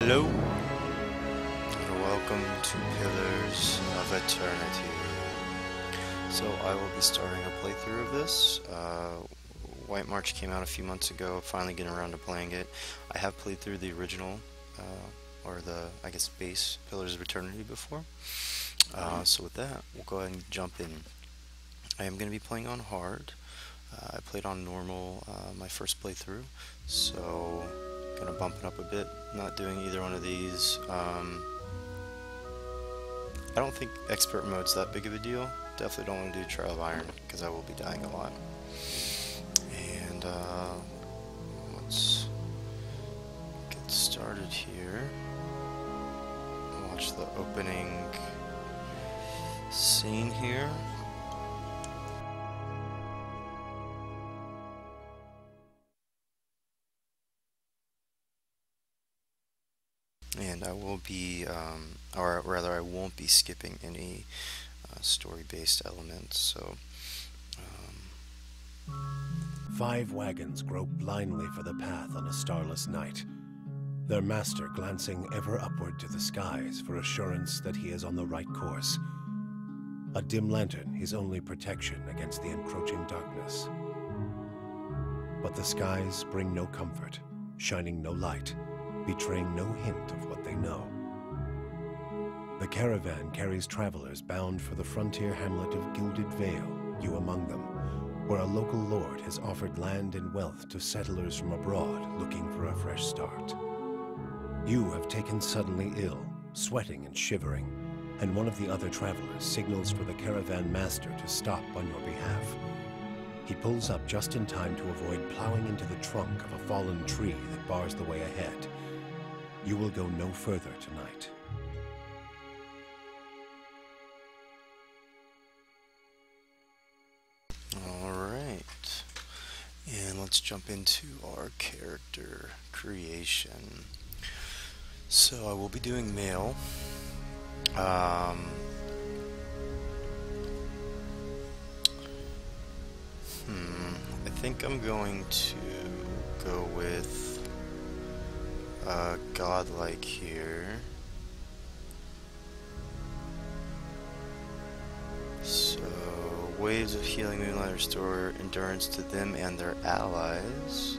Hello, and welcome to Pillars of Eternity. So I will be starting a playthrough of this. White March came out a few months ago, finally getting around to playing it. I have played through the original, or the, I guess, base Pillars of Eternity before. So with that, we'll go ahead and jump in. I am going to be playing on hard. I played on normal my first playthrough, so gonna bump it up a bit. Not doing either one of these. I don't think expert mode's that big of a deal. Definitely don't want to do Trial of Iron because I will be dying a lot. And let's get started here. Watch the opening scene here. And I will be, or rather I won't be skipping any story-based elements, so... 5 wagons grope blindly for the path on a starless night, their master glancing ever upward to the skies for assurance that he is on the right course. A dim lantern his only protection against the encroaching darkness. But the skies bring no comfort, shining no light, betraying no hint of what they know. The caravan carries travelers bound for the frontier hamlet of Gilded Vale, you among them, where a local lord has offered land and wealth to settlers from abroad looking for a fresh start. You have taken suddenly ill, sweating and shivering, and one of the other travelers signals for the caravan master to stop on your behalf. He pulls up just in time to avoid plowing into the trunk of a fallen tree that bars the way ahead. You will go no further tonight. Alright. And let's jump into our character creation. So I will be doing male. I think I'm going to go with godlike here. So waves of healing moonlight restore endurance to them and their allies.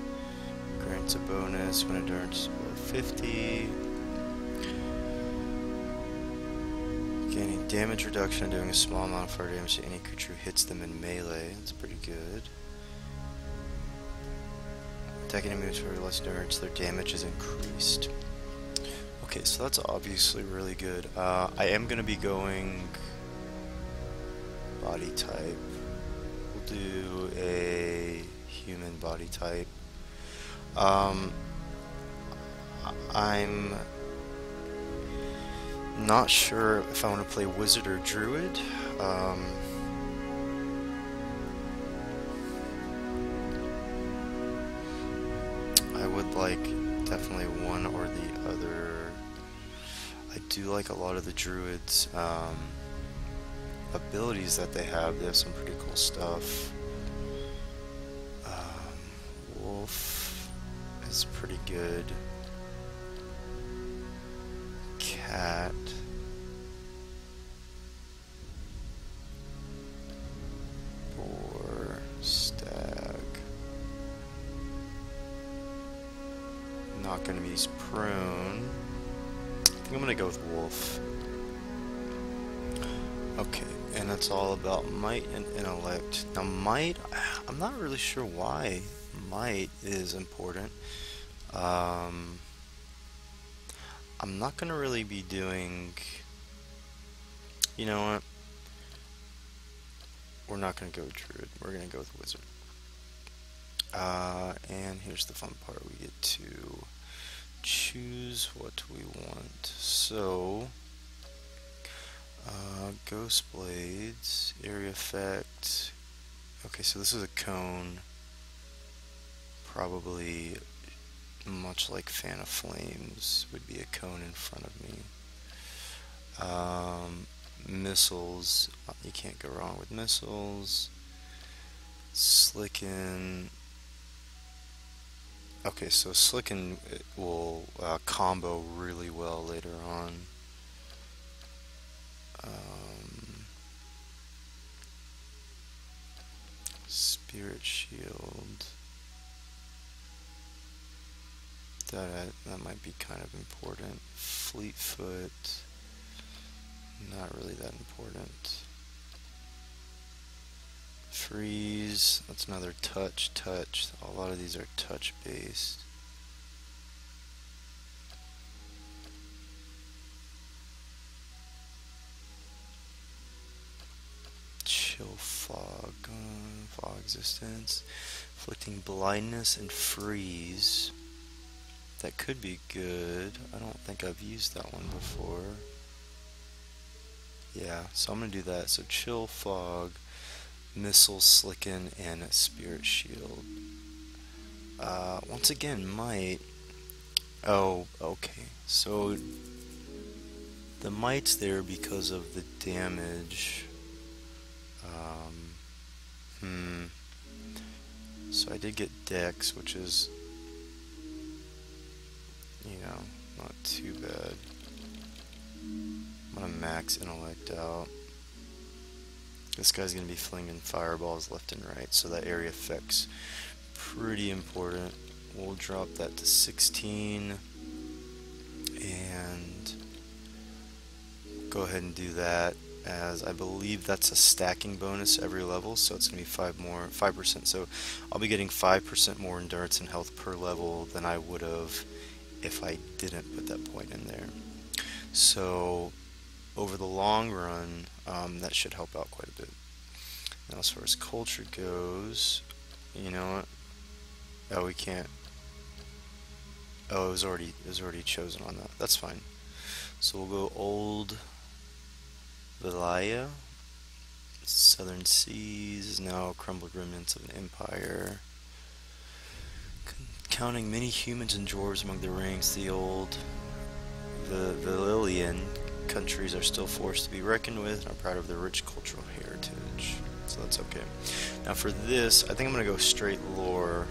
Grants a bonus when endurance is below 50. Gaining damage reduction and doing a small amount of fire damage to any creature who hits them in melee. That's pretty good. Attacking enemies for less endurance, their damage is increased. Okay, so that's obviously really good. I am going to be going body type. We'll do a human body type. I'm not sure if I want to play wizard or druid. I would like definitely one or the other. I do like a lot of the druids' abilities that they have. They have some pretty cool stuff. Wolf is pretty good. Cat. Boar. Stag. Not gonna be prone. I think I'm gonna go with wolf. Okay, and it's all about might and intellect. Now might, I'm not really sure why might is important. I'm not gonna really be doing, you know what, we're not gonna go with druid, we're gonna go with wizard. And here's the fun part, we get to choose what we want. So Ghost Blades, area effect. Okay, so this is a cone, probably much like Fan of Flames would be a cone in front of me. Missiles, you can't go wrong with missiles. Slicken, Okay, so Slicken will combo really well later on. Spirit Shield. That might be kind of important. Fleetfoot, not really that important. Freeze, that's another touch. A lot of these are touch based. Chill fog, fog existence, inflicting blindness and freeze. That could be good. I don't think I've used that one before. Yeah, so I'm gonna do that. So chill fog, missile, slicken, and a spirit shield. Once again, might. Oh, okay. So the might's there because of the damage. So I did get Dex, which is, you know, not too bad. I'm gonna max intellect out. This guy's gonna be flinging fireballs left and right, so that area effect's pretty important. We'll drop that to 16 and go ahead and do that, as I believe that's a stacking bonus every level, so it's gonna be 5%. So I'll be getting 5% more endurance and health per level than I would have if I didn't put that point in there. So over the long run, that should help out quite a bit. Now as far as culture goes, you know what? Oh, we can't. Oh, it was already chosen on that. That's fine. So we'll go Old Velaya. Southern Seas, now crumbled remnants of an empire. Counting many humans and dwarves among the ranks, the Valyrian countries are still forced to be reckoned with and are proud of their rich cultural heritage. So that's okay. Now for this, I think I'm going to go straight lore.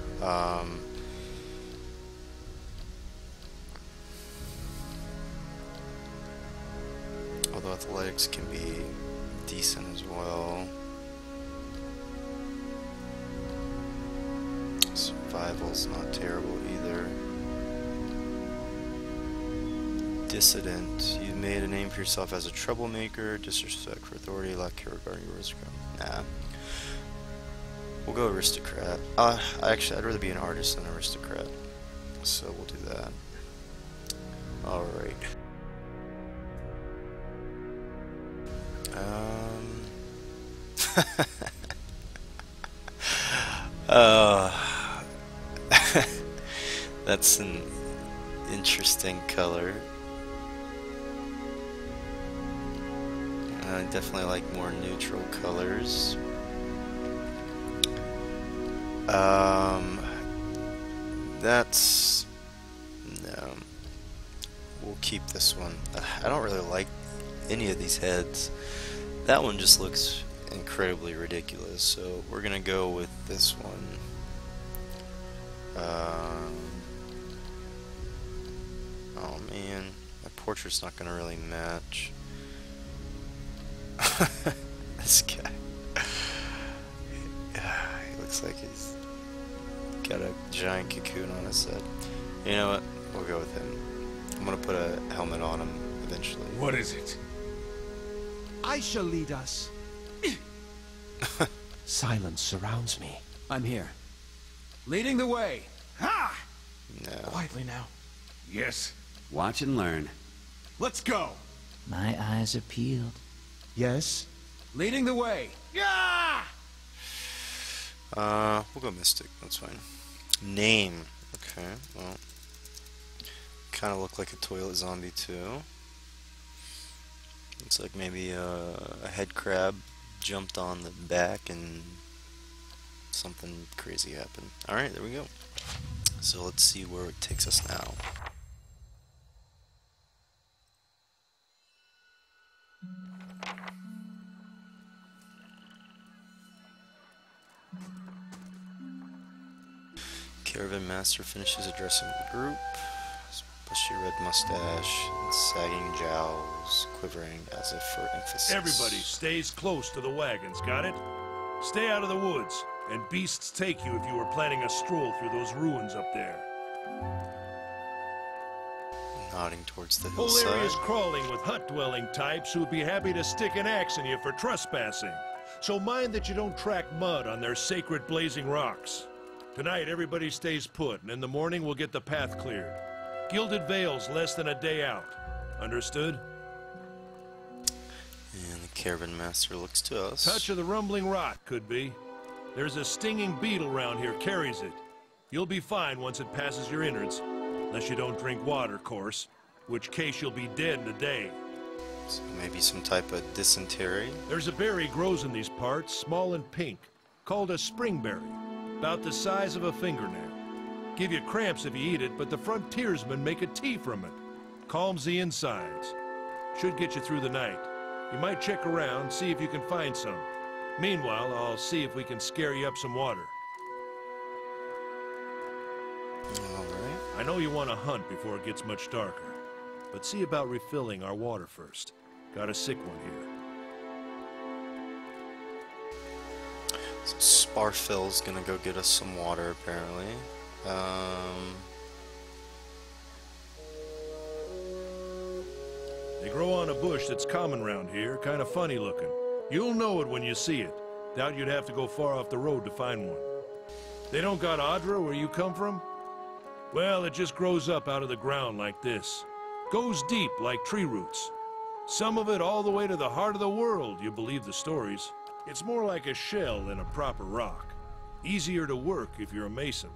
Although athletics can be decent as well. Survival's not terrible either. Dissident. You've made a name for yourself as a troublemaker, disrespect for authority, lack care regarding rules. Nah. We'll go aristocrat. Actually, I'd rather be an artist than an aristocrat. So we'll do that. Alright. That's an interesting color. I definitely like more neutral colors. That's no. We'll keep this one. I don't really like any of these heads. That one just looks incredibly ridiculous, so we're gonna go with this one. Oh man, my portrait's not gonna really match. This guy. He looks like he's got a giant cocoon on his head. You know what? We'll go with him. I'm gonna put a helmet on him eventually. What is it? I shall lead us. Silence surrounds me. I'm here. Leading the way. Ha! No. Quietly now. Yes. Watch and learn. Let's go. My eyes are peeled. Yes? Leading the way. Yeah! We'll go Mystic. That's fine. Name. Okay, well. Kind of look like a toilet zombie too. Looks like maybe a head crab jumped on the back and something crazy happened. Alright, there we go. So let's see where it takes us now. Caravan Master finishes addressing the group. His bushy red mustache and sagging jowls quivering as if for emphasis. Everybody stays close to the wagons, got it? Stay out of the woods, and beasts take you if you were planning a stroll through those ruins up there. Nodding towards the Whole hillside. area's crawling with hut-dwelling types who'd be happy to stick an axe in you for trespassing. So mind that you don't track mud on their sacred blazing rocks. Tonight, everybody stays put, and in the morning we'll get the path cleared. Gilded Vale's less than a day out. Understood? And the Caravan Master looks to us. Touch of the rumbling rot, could be. There's a stinging beetle round here, carries it. You'll be fine once it passes your innards. Unless you don't drink water, course. Which case you'll be dead in a day. So maybe some type of dysentery. There's a berry grows in these parts, small and pink, called a springberry. About the size of a fingernail. Give you cramps if you eat it, but the frontiersmen make a tea from it. Calms the insides. Should get you through the night. You might check around, see if you can find some. Meanwhile, I'll see if we can scare you up some water. Alright. I know you want to hunt before it gets much darker, but see about refilling our water first. Got a sick one here. So Sparfill's gonna go get us some water, apparently. They grow on a bush that's common round here, kind of funny looking. You'll know it when you see it. Doubt you'd have to go far off the road to find one. They don't got Adra where you come from? Well, it just grows up out of the ground like this. Goes deep like tree roots. Some of it all the way to the heart of the world, you believe the stories. It's more like a shell than a proper rock. Easier to work if you're a mason.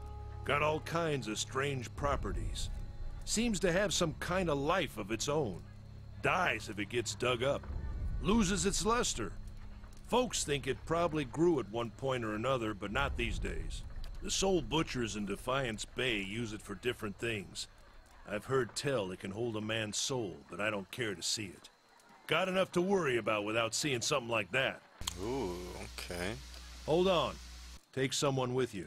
Got all kinds of strange properties. Seems to have some kind of life of its own. Dies if it gets dug up. Loses its luster. Folks think it probably grew at one point or another, but not these days. The soul butchers in Defiance Bay use it for different things. I've heard tell it can hold a man's soul, but I don't care to see it. Got enough to worry about without seeing something like that. Ooh, okay. Hold on. Take someone with you.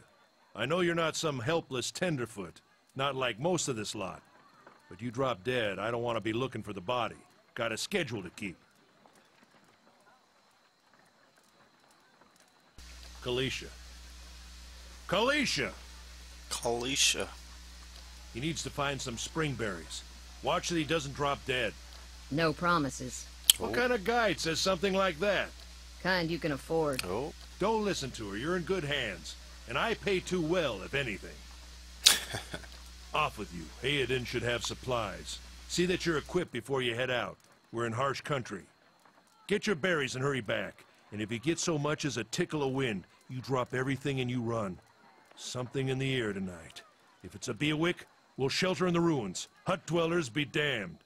I know you're not some helpless tenderfoot, not like most of this lot. But you drop dead, I don't want to be looking for the body. Got a schedule to keep. Kalisha. Kalisha! Kalisha. He needs to find some springberries. Watch that he doesn't drop dead. No promises. What kind of guide says something like that? Kind you can afford. Oh. Don't listen to her. You're in good hands. And I pay too well, if anything. Off with you. Hayadin should have supplies. See that you're equipped before you head out. We're in harsh country. Get your berries and hurry back. And if you get so much as a tickle of wind, you drop everything and you run. Something in the air tonight. If it's a Beawick, we'll shelter in the ruins. Hut dwellers be damned.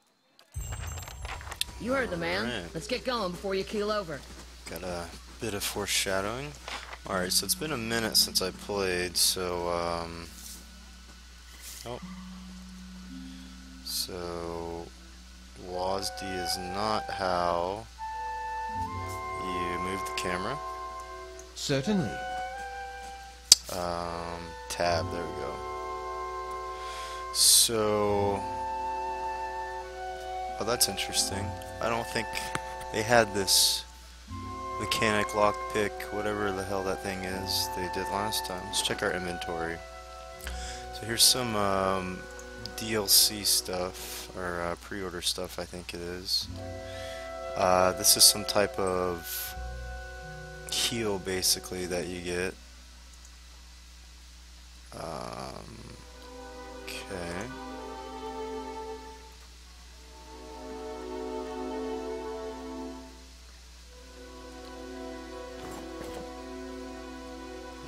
You heard the man. Alright. Let's get going before you keel over. Got a bit of foreshadowing. Alright, so it's been a minute since I played, so, oh. So, WASD is not how you move the camera. Certainly. Tab, there we go. So, oh, that's interesting. I don't think they had this mechanic lockpick, whatever the hell that thing is, they did last time. Let's check our inventory. So here's some DLC stuff, or pre-order stuff, I think it is. This is some type of heal, basically, that you get. Okay.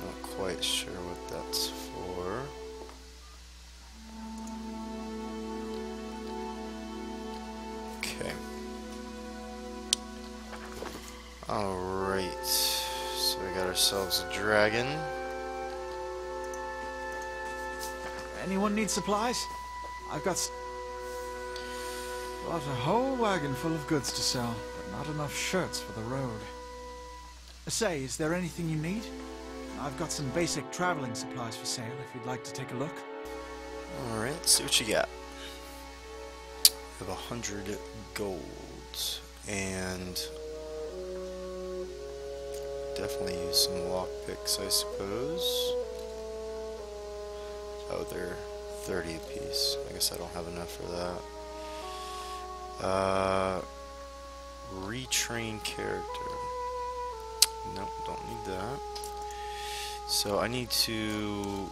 Not quite sure what that's for. Okay. Alright. So we got ourselves a dragon. Anyone need supplies? I've got a whole wagon full of goods to sell, but not enough shirts for the road. Say, is there anything you need? I've got some basic traveling supplies for sale if you'd like to take a look. Alright, let's see what you got. I have 100 gold. And definitely use some lockpicks, I suppose. Oh, they're 30 apiece. I guess I don't have enough for that. Retrain character. Nope, don't need that. So I need to...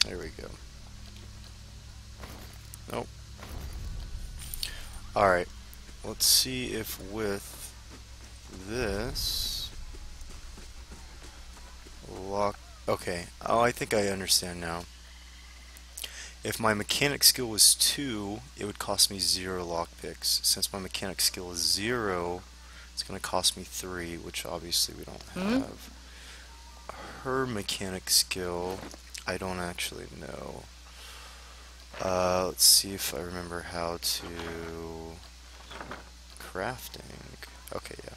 There we go. Nope. Alright. Let's see if with this... lock... Okay. Oh, I think I understand now. If my mechanic skill was 2, it would cost me 0 lockpicks. Since my mechanic skill is 0, it's going to cost me 3, which obviously we don't have. Her mechanic skill, I don't actually know. Let's see if I remember how to... crafting. Okay, yeah.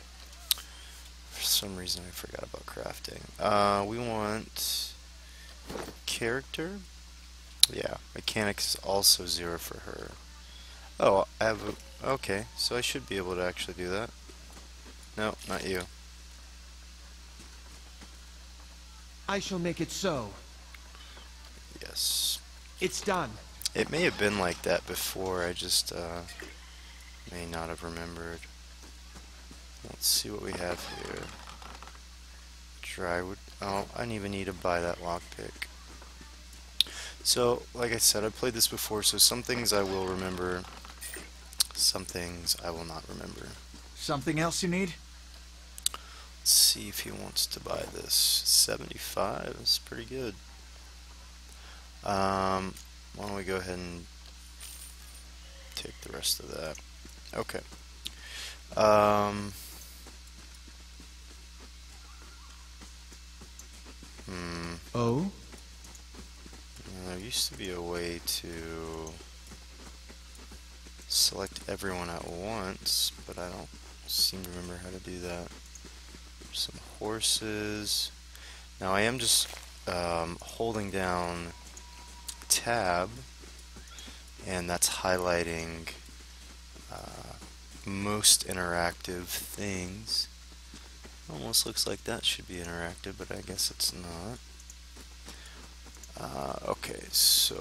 For some reason I forgot about crafting. We want... character? Yeah, mechanics is also 0 for her. Oh, I have a... okay, so I should be able to actually do that. No, not you. I shall make it so. Yes. It's done. It may have been like that before, I just may not have remembered. Let's see what we have here. Drywood. Oh, I didn't even need to buy that lockpick. So, like I said, I played this before, so some things I will remember, some things I will not remember. Something else you need? Let's see if he wants to buy this. 75, that's pretty good. Why don't we go ahead and take the rest of that. Okay. Oh? There used to be a way to select everyone at once, but I don't seem to remember how to do that. Some horses. Now I am just holding down tab, and that's highlighting most interactive things. Almost looks like that should be interactive, but I guess it's not. Okay, so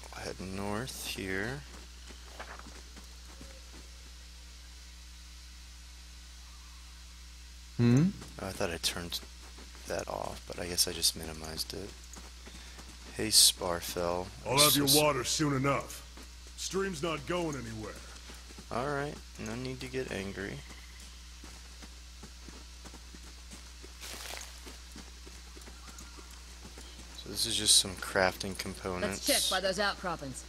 we'll head north here. Oh, I thought I turned that off, but I guess I just minimized it. Hey, Sparfell. I'll have your water soon enough. Stream's not going anywhere. Alright, no need to get angry. So this is just some crafting components. Let's check by those outcroppings.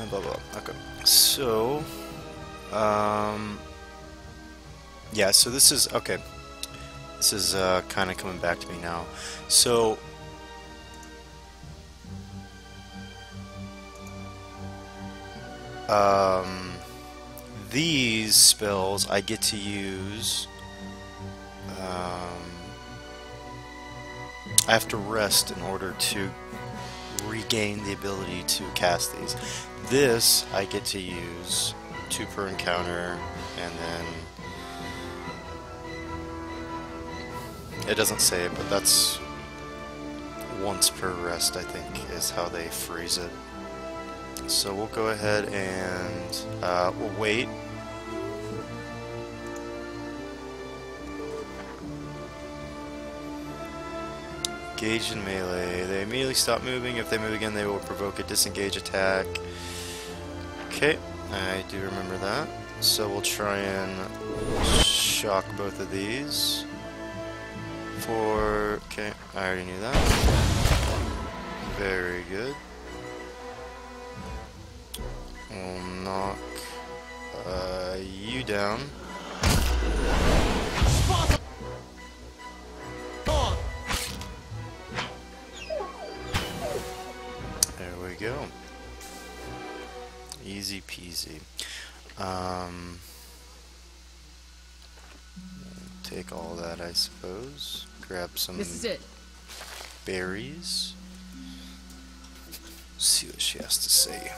Blah blah. Okay. So, yeah. So this is okay. This is kind of coming back to me now. So, these spells I get to use. I have to rest in order to regain the ability to cast these. This I get to use 2 per encounter, and then it doesn't say it, but that's once per rest, I think, is how they phrase it. So we'll go ahead and we'll wait. Engage in melee. They immediately stop moving. If they move again, they will provoke a disengage attack. Okay, I do remember that. So we'll try and shock both of these. Okay, I already knew that. Very good. We'll knock you down. Easy peasy. Take all that, I suppose. Grab some This is it. berries. See what she has to say.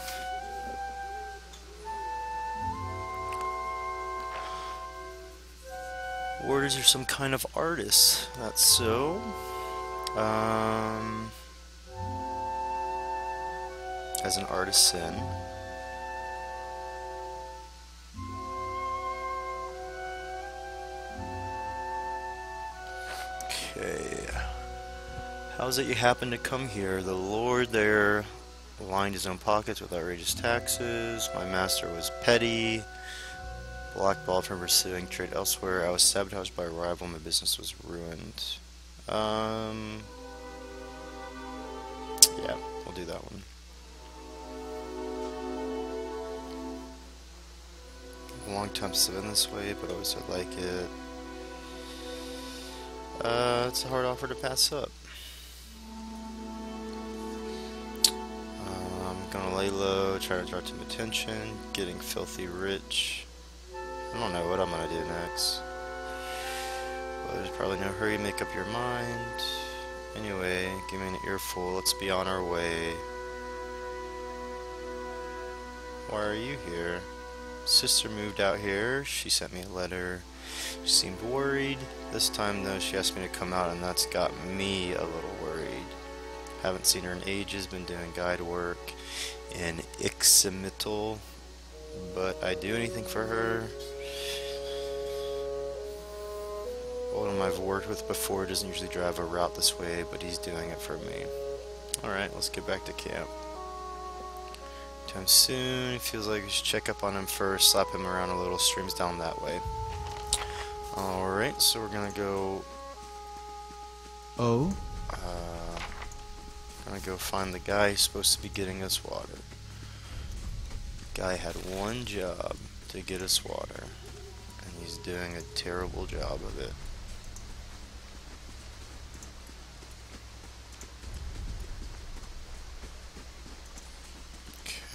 Warders are some kind of artists. That's so. As an artisan. Okay. How's it you happen to come here? The lord there lined his own pockets with outrageous taxes. My master was petty. Blackballed from pursuing trade elsewhere. I was sabotaged by a rival. My business was ruined. Yeah, we'll do that one. A long time since I've been this way, but I always did like it. It's a hard offer to pass up. I'm gonna lay low, try to draw some attention, getting filthy rich. I don't know what I'm gonna do next. Well, there's probably no hurry, make up your mind. Anyway, give me an earful, let's be on our way. Why are you here? Sister moved out here, she sent me a letter. She seemed worried. This time though, she asked me to come out and that's got me a little worried. Haven't seen her in ages, been doing guide work in Ixmital, but I'd do anything for her. One I've worked with before doesn't usually drive a route this way, but he's doing it for me. Alright, let's get back to camp. Time soon, it feels like we should check up on him first, slap him around a little, streams down that way. Alright, so we're gonna go... Oh? Gonna go find the guy who's supposed to be getting us water. Guy had one job to get us water, and he's doing a terrible job of it.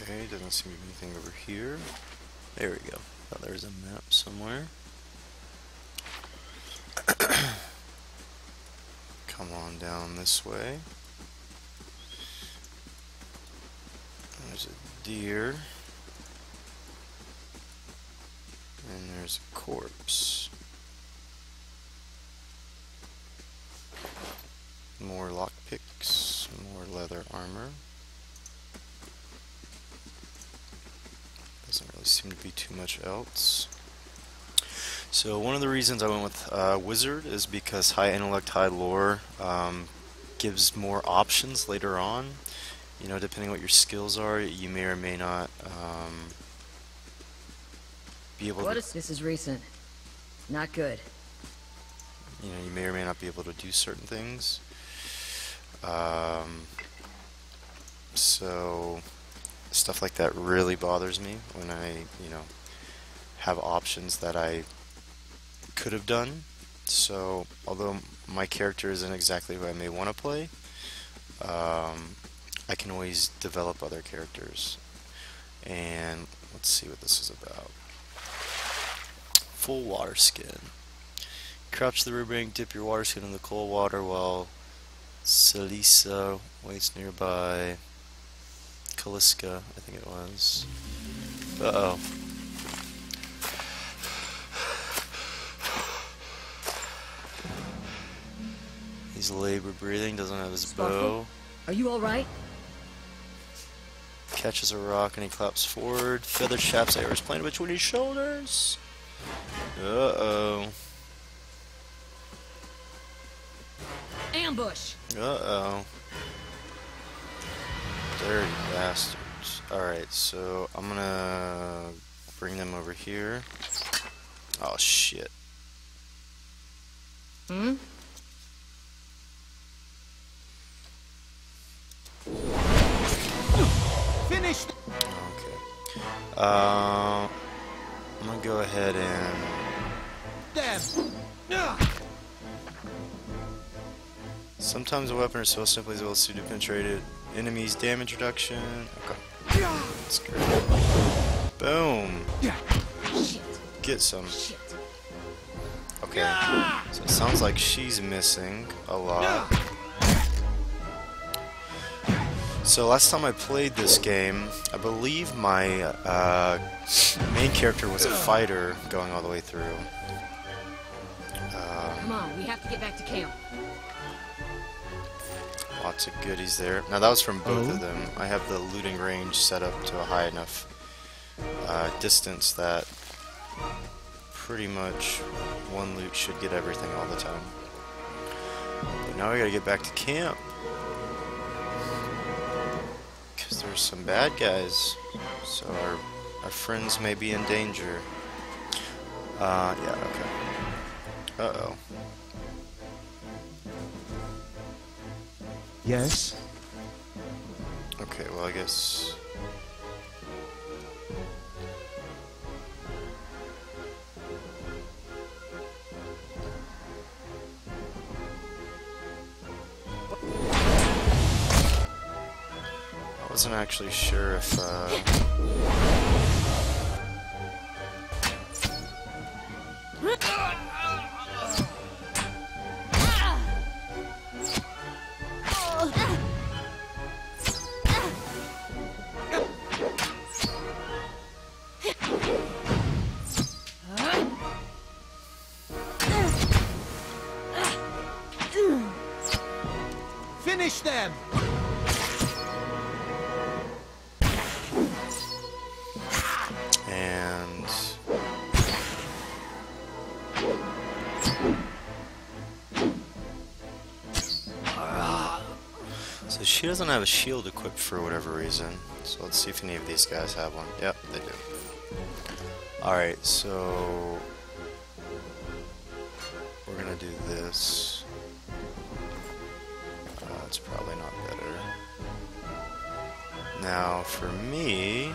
Okay, doesn't seem to be anything over here. There we go. Oh, there's a map somewhere. Come on down this way. There's a deer. And there's a corpse. More lockpicks, more leather armor. Doesn't really seem to be too much else. So one of the reasons I went with Wizard is because high intellect, high lore gives more options later on. You know, depending on what your skills are, you may or may not be able to... This is recent. Not good. You know, you may or may not be able to do certain things. So stuff like that really bothers me when I, you know, have options that I could have done. So although my character isn't exactly who I may want to play, I can always develop other characters. And let's see what this is about. Full water skin. Crouch the riverbank, dip your water skin in the cold water while Celisa waits nearby. Kaliska, I think it was. Uh-oh. He's labor breathing, doesn't have his bow. Are you alright? Catches a rock and he claps forward. Feather shafts arrows planted between his shoulders. Uh-oh. Ambush! Uh-oh. Dirty bastards. Alright, so I'm gonna bring them over here. Oh, shit. Hmm? Finished! Okay. I'm gonna go ahead and... Them! Sometimes a weapon or so simply is able to penetrate it. Enemies damage reduction. Okay. That's great. Boom. Shit. Get some. Shit. Okay. So it sounds like she's missing a lot. So last time I played this game, I believe my main character was a fighter going all the way through. Come on, we have to get back to camp. Lots of goodies there. Now that was from both of them. I have the looting range set up to a high enough distance that pretty much one loot should get everything all the time. But now we gotta get back to camp. Because there's some bad guys. So our friends may be in danger. Yeah, okay. Uh-oh. Yes? Okay, well I guess... I wasn't actually sure if, Finish them! and... So she doesn't have a shield equipped for whatever reason. So let's see if any of these guys have one. Yep, they do. Alright, so... we're gonna do this. It's probably not better. Now, for me...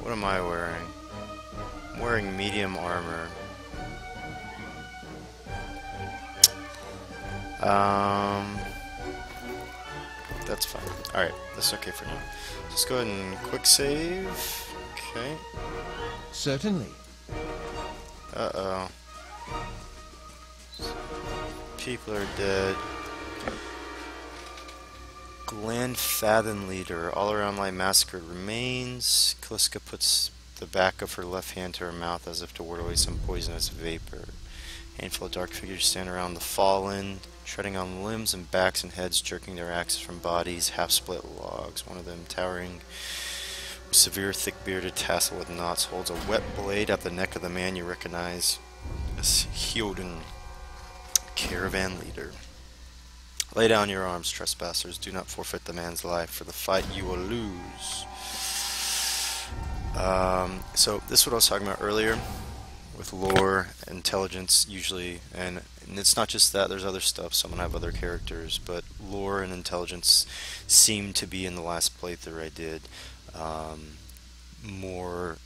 what am I wearing? I'm wearing medium armor. That's fine. Alright, that's okay for now. Just go ahead and quick save. Okay. Certainly. Uh-oh. People are dead. Glenfathen leader. All around lie massacred remains. Kaliska puts the back of her left hand to her mouth as if to ward away some poisonous vapor. Handful of dark figures stand around the fallen, treading on limbs and backs and heads, jerking their axes from bodies, half-split logs. One of them, towering with severe, thick-bearded tassel with knots, holds a wet blade at the neck of the man you recognize as Hyoden, caravan leader. Lay down your arms, trespassers. Do not forfeit the man's life. For the fight, you will lose. So this is what I was talking about earlier with lore, intelligence usually, and it's not just that, there's other stuff, so I'm going to have other characters, but lore and intelligence seem to be in the last playthrough I did more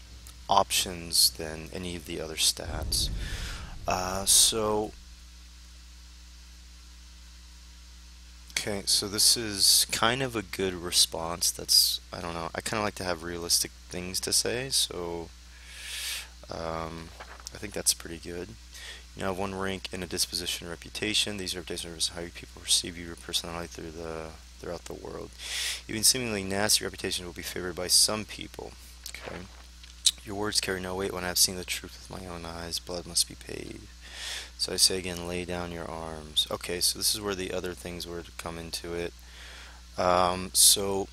options than any of the other stats. Okay, so this is kind of a good response. That's, I don't know, I kind of like to have realistic things to say, so I think that's pretty good. You have one rank in a disposition and reputation. These reputations are how people perceive your personality throughout the world. Even seemingly nasty reputation will be favored by some people. Okay. Your words carry no weight when I have seen the truth with my own eyes. Blood must be paid. So I say again, lay down your arms. Okay, so this is where the other things were to come into it. So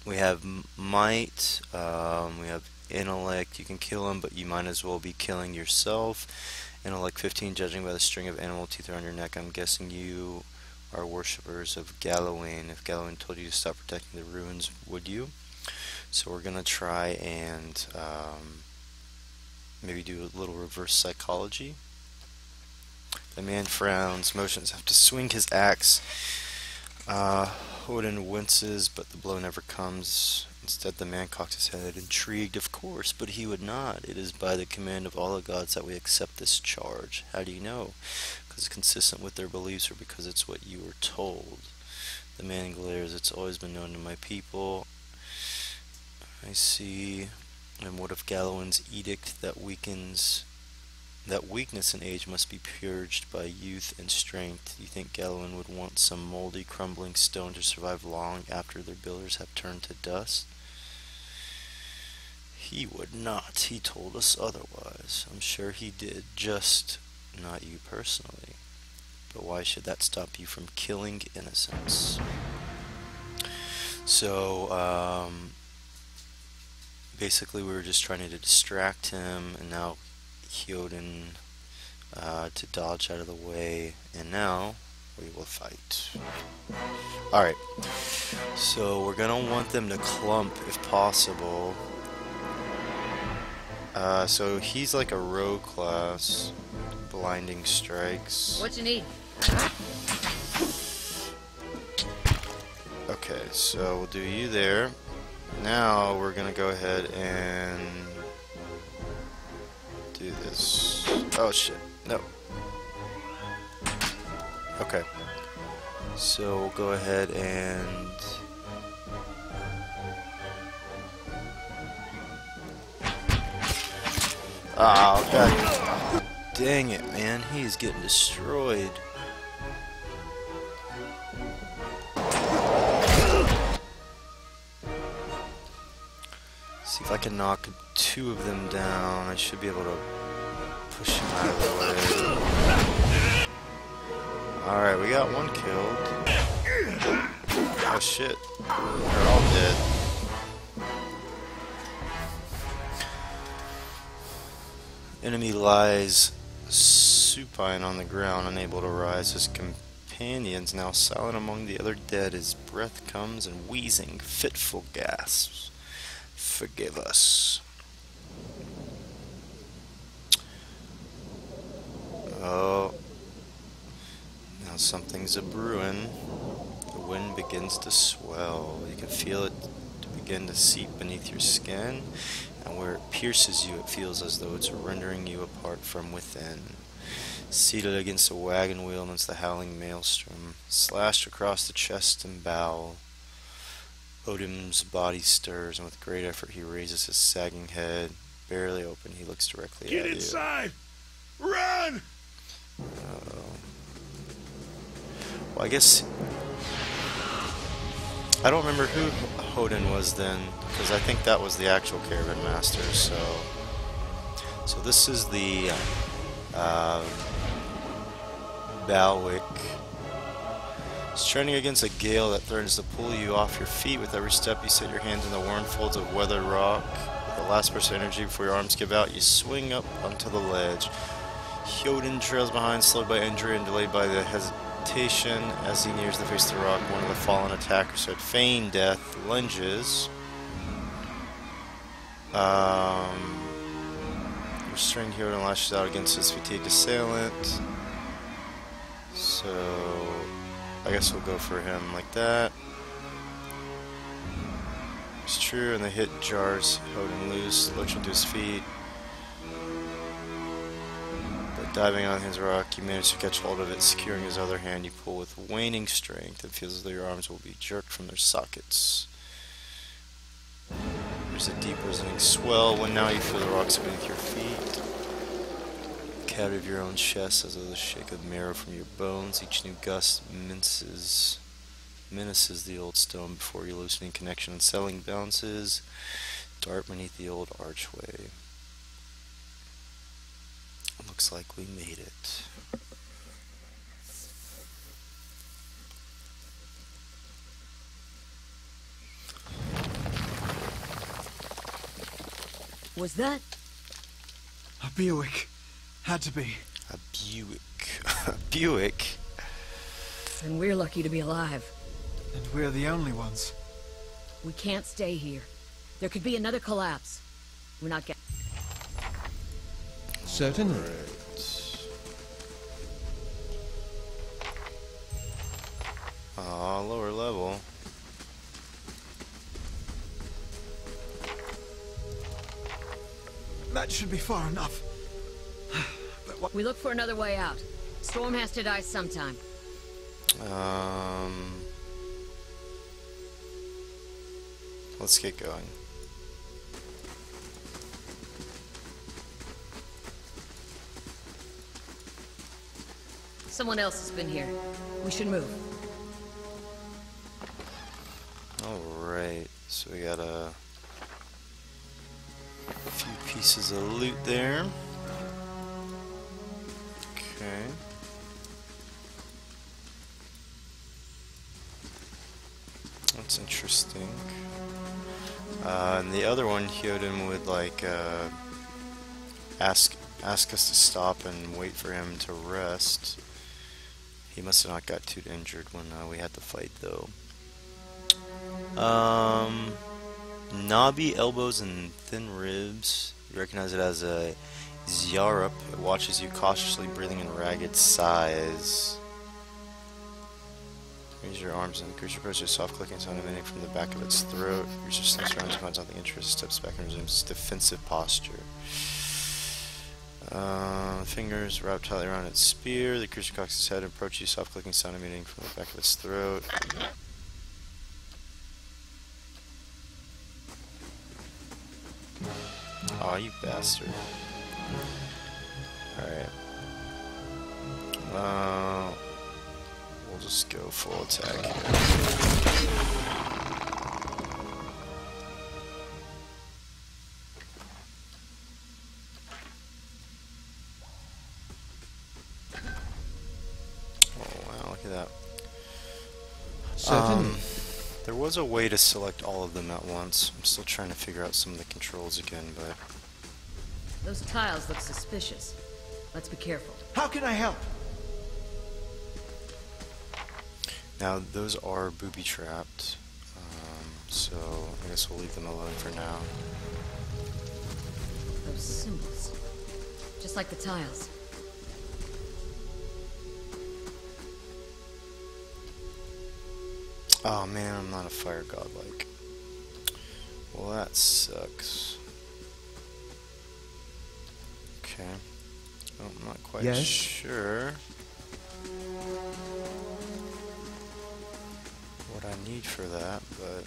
we have might, we have intellect. You can kill him, but you might as well be killing yourself. Intellect 15, judging by the string of animal teeth around your neck. I'm guessing you are worshippers of Galawain. If Galawain told you to stop protecting the ruins, would you? So we're gonna try and maybe do a little reverse psychology. The man frowns, motions have to swing his axe. Odin winces, but the blow never comes. Instead, the man cocks his head, intrigued, of course, but he would not. It is by the command of all the gods that we accept this charge. How do you know? Because it's consistent with their beliefs, or because it's what you were told? The man glares. It's always been known to my people. I see. And what if Gallowin's edict that weakness in age must be purged by youth and strength? Do you think Gallowin would want some moldy, crumbling stone to survive long after their builders have turned to dust? He would not. He told us otherwise. I'm sure he did, just not you personally. But why should that stop you from killing innocents? So, basically we were just trying to distract him, and now Hyoden to dodge out of the way, and now we will fight. Alright, so we're gonna want them to clump if possible. So he's like a rogue class, blinding strikes. What you need? Okay, so we'll do you there. Now we're gonna go ahead and do this. Oh shit, no. Okay, so we'll go ahead and oh god dang it, man, he's getting destroyed. See if I can knock 2 of them down. I should be able to push him out of the way. Alright, we got 1 killed. Oh shit. They're all dead. Enemy lies supine on the ground, unable to rise. His companions now silent among the other dead. His breath comes in wheezing, fitful gasps. Forgive us. Oh. Now something's a-brewing. The wind begins to swell. You can feel it to begin to seep beneath your skin, and where it pierces you, it feels as though it's rendering you apart from within. Seated against a wagon wheel amidst the howling maelstrom, slashed across the chest and bowel, Odin's body stirs, and with great effort he raises his sagging head. Barely open, he looks directly at you. Get inside! Run! Well, I guess I don't remember who Hodin was then, because I think that was the actual Caravan Master. So this is the Balwick. It's trending against a gale that threatens to pull you off your feet. With every step, you set your hands in the worn folds of weathered rock. With the last burst of energy before your arms give out, you swing up onto the ledge. Hyoden trails behind, slowed by injury and delayed by the hesitation. As he nears the face of the rock, one of the fallen attackers who had feigned death lunges. Restrained Hyoden lashes out against his fatigued assailant. So I guess we'll go for him like that. It's true, and the hit jars Hyoden loose, lurching to his feet. But diving on his rock, you manage to catch hold of it, securing his other hand. You pull with waning strength. It feels as though your arms will be jerked from their sockets. There's a deep resonating swell when now you feel the rocks beneath your feet. Out of your own chest as though the shake of marrow from your bones. Each new gust menaces the old stone before your loosening connection and selling bounces dart beneath the old archway. Looks like we made it. Was that? A Buick. Had to be. A Buick. A Buick? And we're lucky to be alive. And we're the only ones. We can't stay here. There could be another collapse. We're not getting... Certainly. Lower level. That should be far enough. We look for another way out. Storm has to die sometime. Let's get going. Someone else has been here. We should move. Alright, so we got a few pieces of loot there. Okay. That's interesting. And the other one, Hyoden would like ask us to stop and wait for him to rest. He must have not got too injured when we had to fight, though. Knobby elbows and thin ribs. You recognize it as a Zyarup. It watches you cautiously, breathing in ragged sighs. Raise your arms and the creature approaches, soft clicking sound emanating from the back of its throat. The creature slinks around, finds something interesting, steps back and resumes defensive posture. Fingers wrapped tightly around its spear. The creature cocks its head and approaches you, soft clicking sound emanating from the back of its throat. Aw, you bastard. Alright. We'll just go full attack here. Oh wow, look at that. Certainly. There was a way to select all of them at once. I'm still trying to figure out some of the controls again, but... Those tiles look suspicious. Let's be careful. How can I help? Now, those are booby-trapped, so I guess we'll leave them alone for now. Those symbols. Just like the tiles. Oh man, I'm not a fire god like. Well, that sucks. Okay. Oh, I'm not quite Yes? sure what I need for that, but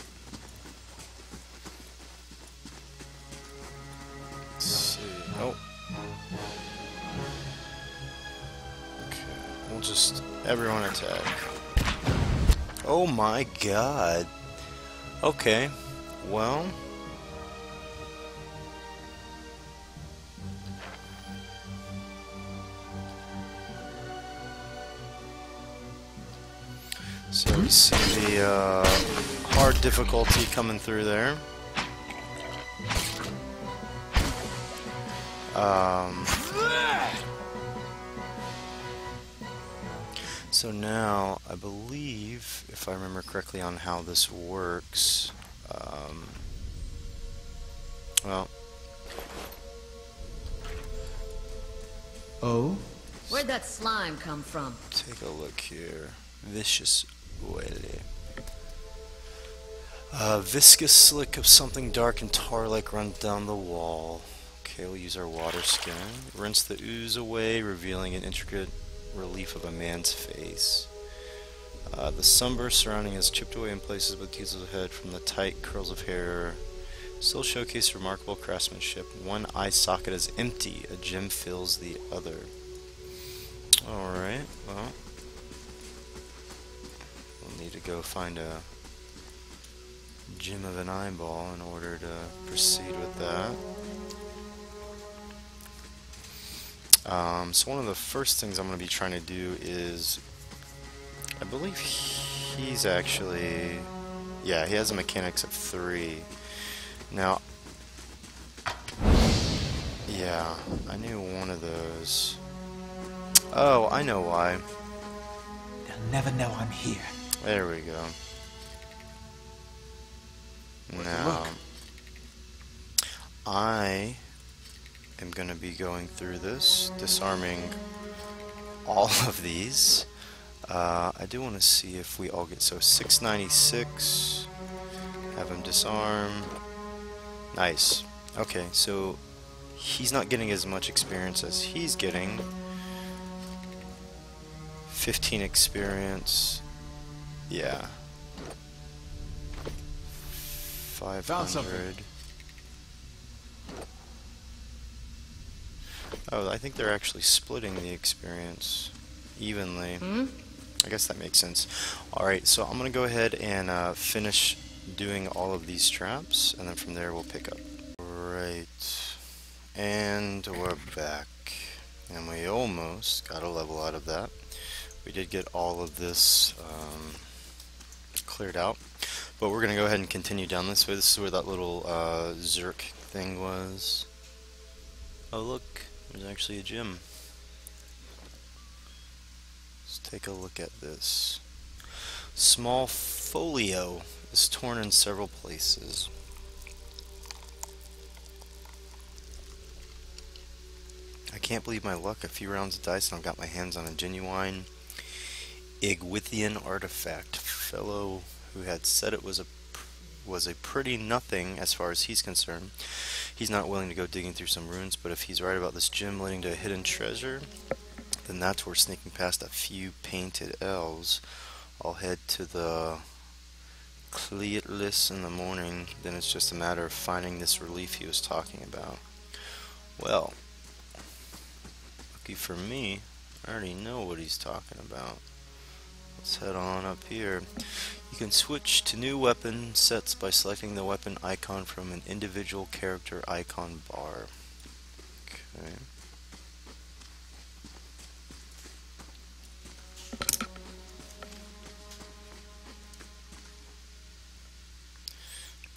let's see. Oh. Okay. We'll just everyone attack. Oh my god. Okay. Well. So we see the hard difficulty coming through there. So now, I believe, if I remember correctly on how this works, well... Oh? Where'd that slime come from? Take a look here. Vicious oily. Viscous slick of something dark and tar-like runs down the wall. Okay, we'll use our water skin. Rinse the ooze away, revealing an intricate relief of a man's face. The sunburst surrounding is chipped away in places, but details of the head from the tight curls of hair still showcase remarkable craftsmanship. One eye socket is empty, a gem fills the other. Alright, well, we'll need to go find a gem of an eyeball in order to proceed with that. So one of the first things I'm going to be trying to do is, I believe he's actually, yeah, he has a mechanics of 3. Now, yeah, I knew one of those. Oh, I know why. They'll never know I'm here. There we go. Now, I am going to be going through this, disarming all of these. I do want to see if we all get, so 696, have him disarm. Nice. Okay, so he's not getting as much experience as he's getting. 15 experience. Yeah. 500. Oh, I think they're actually splitting the experience. evenly. I guess that makes sense. Alright, so I'm going to go ahead and finish doing all of these traps, and then from there we'll pick up. Right, and we're back. And we almost got a level out of that. We did get all of this cleared out. But we're going to go ahead and continue down this way. This is where that little Zerk thing was. Oh look, there's actually a gym. Let's take a look at this. Small folio is torn in several places. I can't believe my luck. A few rounds of dice and I've got my hands on a genuine Igwithian artifact. Fellow who had said it was a pretty nothing as far as he's concerned. He's not willing to go digging through some ruins, but if he's right about this gem leading to a hidden treasure, then that's where sneaking past a few painted elves. I'll head to the Cleatlis in the morning, then it's just a matter of finding this relief he was talking about. Well, lucky for me, I already know what he's talking about. Let's head on up here. You can switch to new weapon sets by selecting the weapon icon from an individual character icon bar. Okay.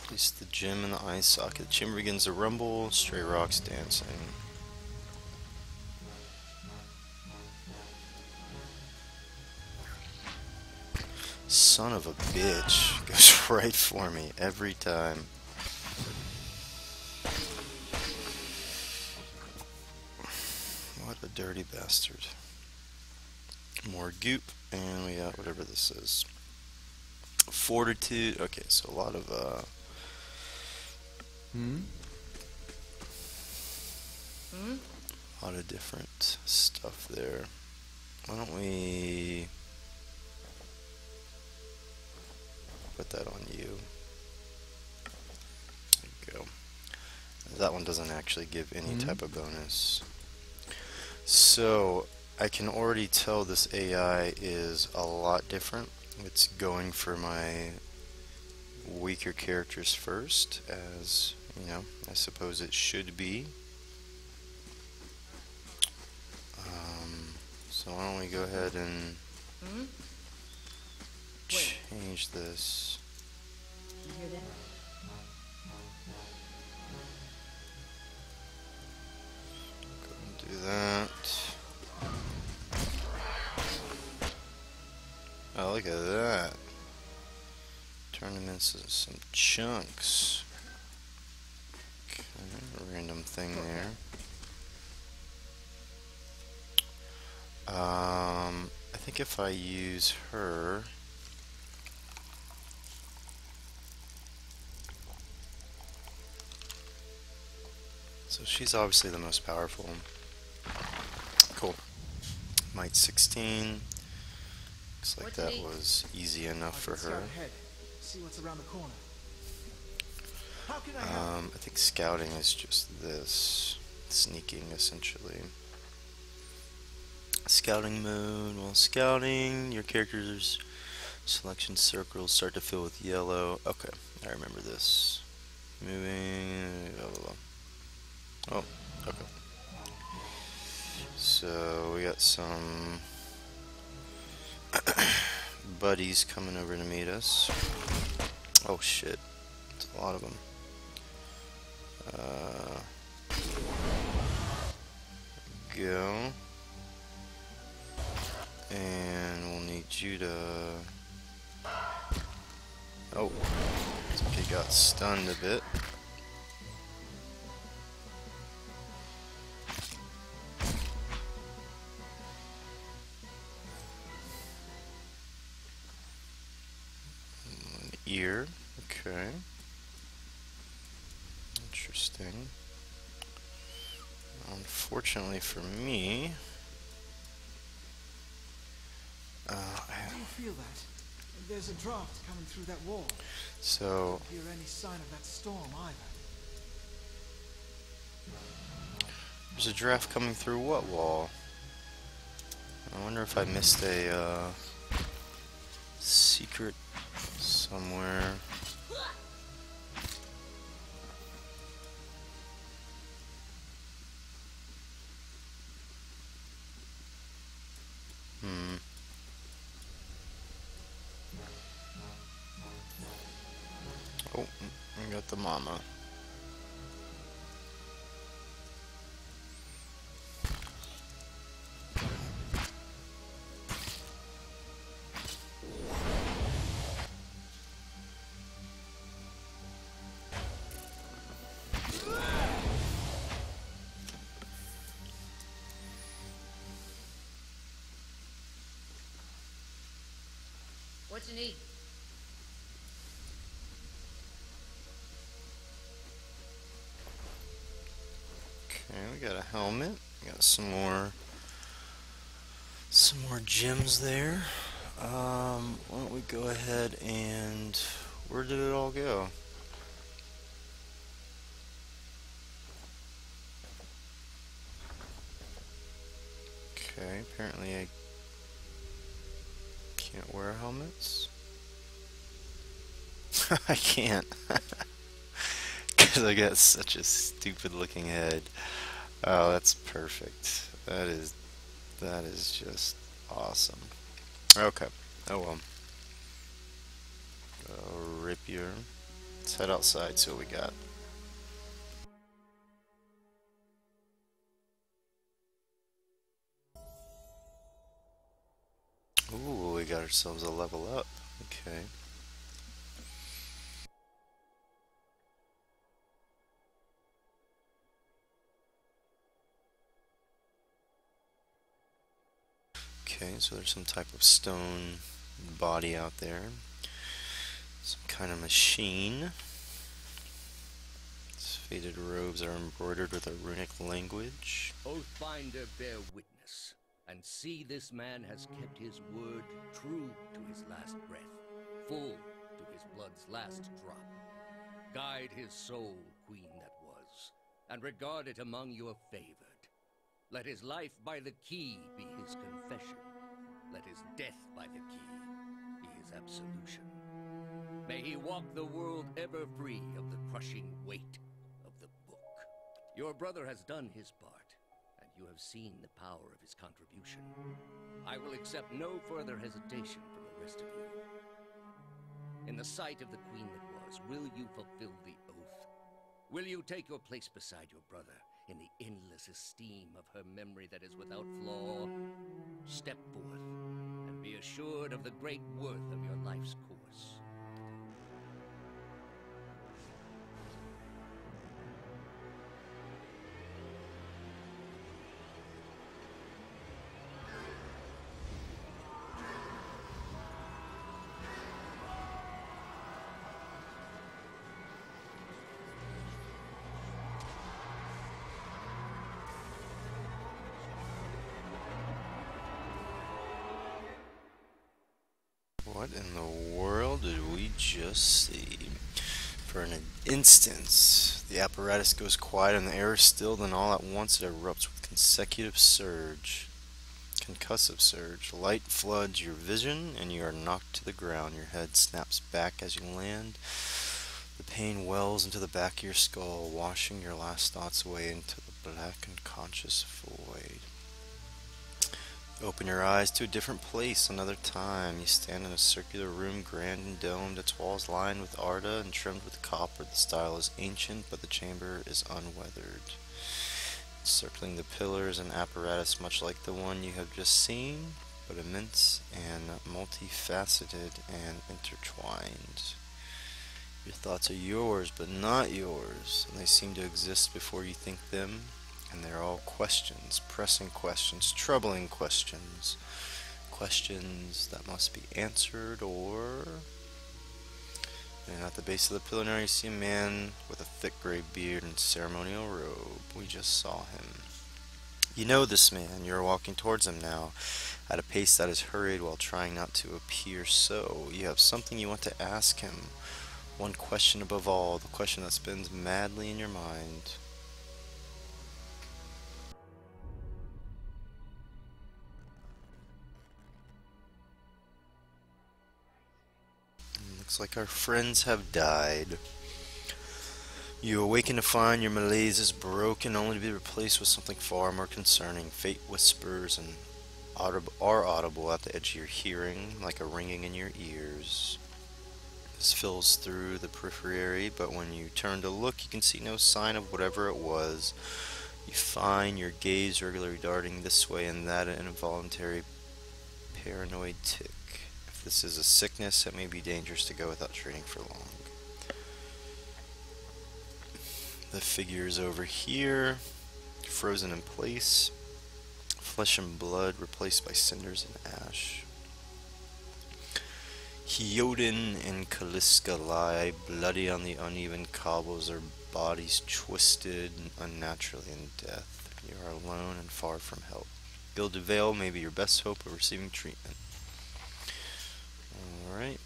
Place the gem in the eye socket. The gem begins to rumble, stray rocks dancing. Son of a bitch. Goes right for me every time. What a dirty bastard. More goop, and we got whatever this is. Fortitude. Okay, so a lot of a lot of different stuff there. Why don't we put that on you? There you go. That one doesn't actually give any type of bonus. So I can already tell this AI is a lot different. It's going for my weaker characters first, as you know, I suppose it should be. So why don't we go ahead and change this. You hear that? Go and do that. Oh, look at that. Turn them into some chunks. Okay, random thing there. I think if I use her, so she's obviously the most powerful. Cool. Might 16. Looks like that was easy enough for her. See what's around the corner. How can I help? I think scouting is just this. Sneaking, essentially. Scouting mode. While scouting, your character's selection circles start to fill with yellow. Okay, I remember this. Moving, blah, blah, blah. Oh, okay. So we got some buddies coming over to meet us. Oh shit, it's a lot of them. Go. And we'll need you to... Oh, I think he got stunned a bit. An ear, okay. Interesting. Unfortunately for me, Do you feel that? There's a draft coming through that wall. so Don't hear any sign of that storm either. there's a draft coming through what wall? I wonder if I missed a secret somewhere. Oh, I got the mama. What you need? Okay, we got a helmet. We got some more gems there. Why don't we go ahead and where did it all go? Okay, apparently I can't wear helmets. I can't. Because I got such a stupid looking head. Oh, that's perfect. That is just awesome. Okay. Oh well. Rapier. Let's head outside, see what we got. Ooh, we got ourselves a level up. Okay. Okay, so there's some type of stone body out there. Some kind of machine. Its faded robes are embroidered with a runic language. Oathbinder, bear witness, and see this man has kept his word true to his last breath, full to his blood's last drop. Guide his soul, queen that was, and regard it among your favored. Let his life by the key be his confession. Let his death by the key be his absolution. May he walk the world ever free of the crushing weight of the book. Your brother has done his part, and you have seen the power of his contribution. I will accept no further hesitation from the rest of you. In the sight of the queen that was, will you fulfill the oath? Will you take your place beside your brother in the endless esteem of her memory that is without flaw? Step forth, and be assured of the great worth of your life's course. What in the world did we just see? For an instant, the apparatus goes quiet and the air is still, then all at once it erupts with concussive surge. Light floods your vision and you are knocked to the ground. Your head snaps back as you land. The pain wells into the back of your skull, washing your last thoughts away into the black unconscious void. Open your eyes to a different place another time. You stand in a circular room, grand and domed, its walls lined with arda and trimmed with copper. The style is ancient, but the chamber is unweathered. Encircling the pillars and apparatus much like the one you have just seen, but immense and multifaceted and intertwined. Your thoughts are yours, but not yours, and they seem to exist before you think them. And they're all questions, pressing questions, troubling questions, questions that must be answered, or... And at the base of the pillar now you see a man with a thick gray beard and ceremonial robe. We just saw him. You know this man. You're walking towards him now, at a pace that is hurried while trying not to appear so. You have something you want to ask him. One question above all, the question that spins madly in your mind. Looks like our friends have died. You awaken to find your malaise is broken, only to be replaced with something far more concerning. Fate whispers and are audible at the edge of your hearing, like a ringing in your ears. This fills through the periphery, but when you turn to look, you can see no sign of whatever it was. You find your gaze regularly darting this way and that, an involuntary paranoid tick. If this is a sickness, it may be dangerous to go without treating for long. The figures over here, frozen in place, flesh and blood replaced by cinders and ash. Hyoden and Kaliska lie bloody on the uneven cobbles, their bodies twisted unnaturally in death. You are alone and far from help. Gilded Veil may be your best hope of receiving treatment. Alright.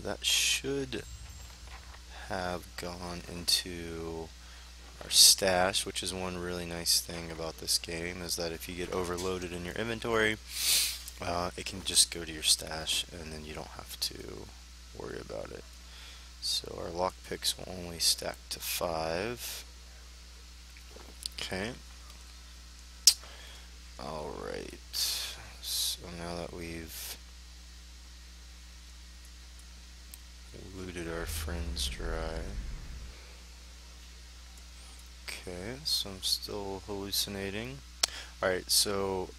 That should have gone into our stash, which is one really nice thing about this game, is that if you get overloaded in your inventory, it can just go to your stash and then you don't have to worry about it. So our lockpicks will only stack to 5. Okay. Alright. So now that we've looted our friends dry. Okay, so I'm still hallucinating. Alright, so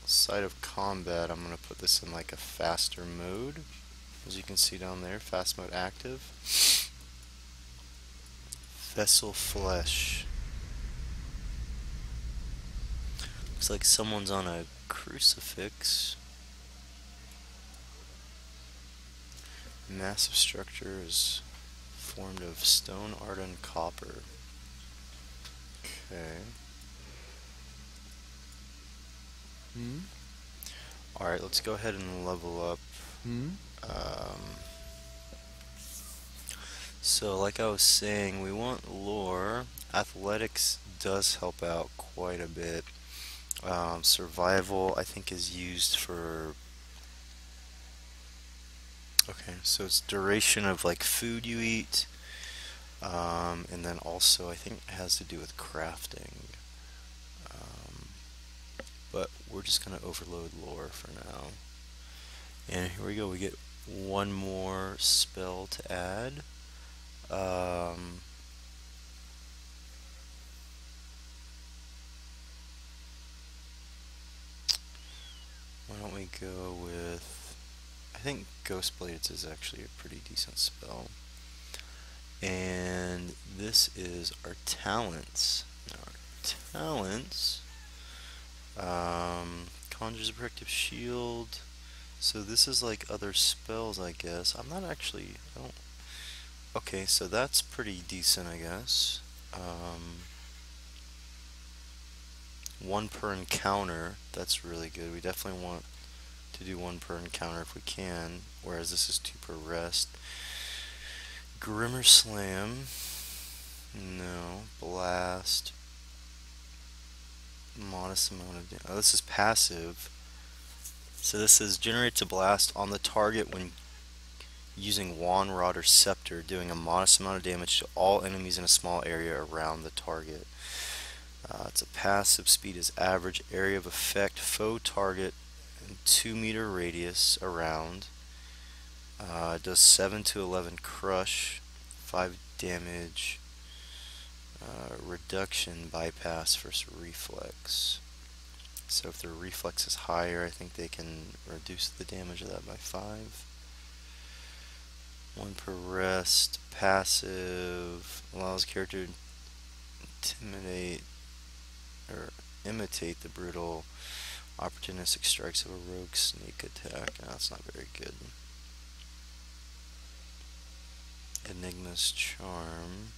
outside of combat, I'm going to put this in like a faster mode. As you can see down there, fast mode active. Vessel flesh. Looks like someone's on a crucifix. Massive structure is formed of stone, art, and copper. Okay. Alright, let's go ahead and level up. So like I was saying, we want lore. Athletics does help out quite a bit. Survival, I think, is used for... Okay, so it's duration of like food you eat, and then also I think it has to do with crafting. But we're just gonna overload lore for now. And here we go, we get one more spell to add. Why don't we go with, I think Ghost Blades is actually a pretty decent spell. And this is our talents. Now our talents, conjures a protective shield. So this is like other spells, I guess. I'm not actually, I don't, okay, so that's pretty decent, I guess. 1 per encounter, that's really good. We definitely want to do 1 per encounter if we can, whereas this is 2 per rest. Grimmer Slam, no. Blast, modest amount of damage. Oh, this is passive. So this is generates a blast on the target when using wand, rod, or scepter, doing a modest amount of damage to all enemies in a small area around the target. It's a passive, speed is average, area of effect, foe target, and 2-meter radius around. It does 7 to 11 crush, 5 damage, reduction, bypass versus reflex. So if their reflex is higher, I think they can reduce the damage of that by 5. 1 per rest, passive, allows character to intimidate or imitate the brutal opportunistic strikes of a rogue sneak attack. No, that's not very good. Enigma's Charm.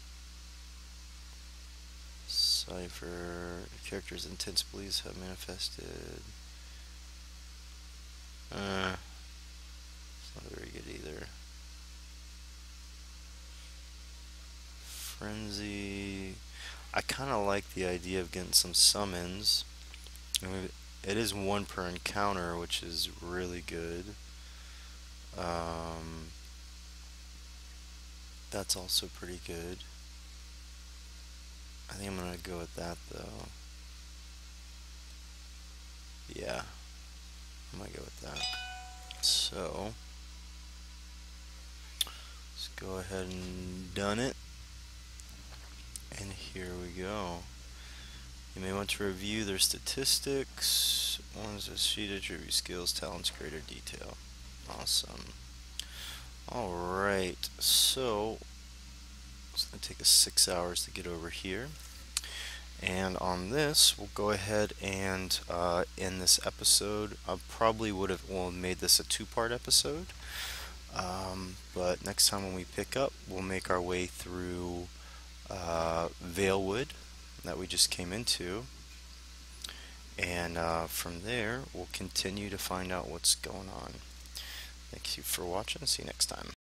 Cipher. Character's intense beliefs have manifested. It's not very good either. Frenzy. I kind of like the idea of getting some summons. And it is 1 per encounter, which is really good. That's also pretty good. I think I'm gonna go with that though. Yeah, I'm gonna go with that. So let's go ahead and done it. And here we go. You may want to review their statistics. One's a sheet attribute skills, talents, greater detail. Awesome. Alright, so it's going to take us 6 hours to get over here. And on this, we'll go ahead and end this episode. I probably would have made this a 2-part episode. But next time when we pick up, we'll make our way through Valewood that we just came into. And from there, we'll continue to find out what's going on. Thank you for watching. See you next time.